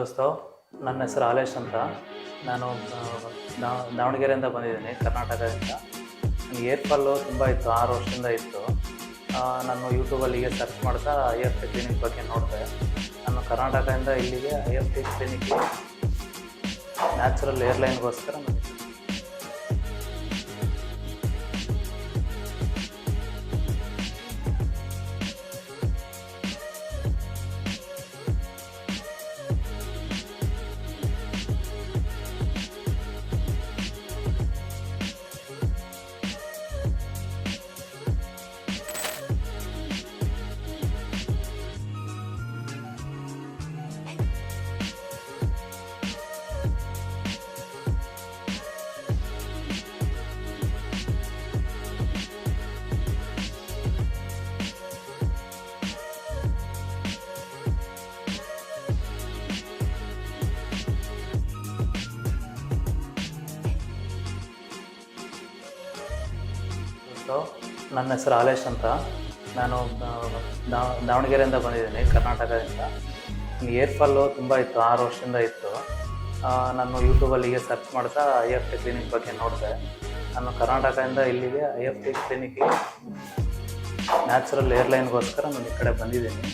ದೋಸ್ತು, ನನ್ನ ಹೆಸರು ಹಾಲೇಶ್ ಅಂತ. ನಾನು ದಾವಣಗೆರೆಯಿಂದ ಬಂದಿದ್ದೀನಿ, ಕರ್ನಾಟಕದಿಂದ. ನನಗೆ ಏರ್ ಫಾಲು ತುಂಬ ಇತ್ತು, 6 ವರ್ಷದಿಂದ ಇತ್ತು. ನಾನು ಯೂಟ್ಯೂಬಲ್ಲಿ ಹೀಗೆ ಸರ್ಚ್ ಮಾಡ್ತಾ IFT ಕ್ಲಿನಿಕ್ ಬಗ್ಗೆ ನೋಡಿದೆ. ನಾನು ಕರ್ನಾಟಕದಿಂದ ಇಲ್ಲಿಗೆ IFT ಕ್ಲಿನಿಕ್ಗೆ ನ್ಯಾಚುರಲ್ ಏರ್ಲೈನ್ಗೋಸ್ಕರ ನನ್ನ ಹೆಸರು ಹಾಲೇಶ್ ಅಂತ. ನಾನು ದಾವಣಗೆರೆಯಿಂದ ಬಂದಿದ್ದೀನಿ, ಕರ್ನಾಟಕದಿಂದ. ನನಗೆ ಏರ್ ಫಾಲು ತುಂಬ ಇತ್ತು, 6 ವರ್ಷದಿಂದ ಇತ್ತು. ನಾನು ಯೂಟ್ಯೂಬಲ್ಲಿ ಹೀಗೆ ಸರ್ಚ್ ಮಾಡ್ತಾ IFT ಕ್ಲಿನಿಕ್ ಬಗ್ಗೆ ನೋಡಿದೆ. ನಾನು ಕರ್ನಾಟಕದಿಂದ ಇಲ್ಲಿಗೆ IFT ಕ್ಲಿನಿಕ್ಗೆ ನ್ಯಾಚುರಲ್ ಏರ್ಲೈನ್ಗೋಸ್ಕರ ನಾನು ಈ ಕಡೆ ಬಂದಿದ್ದೀನಿ.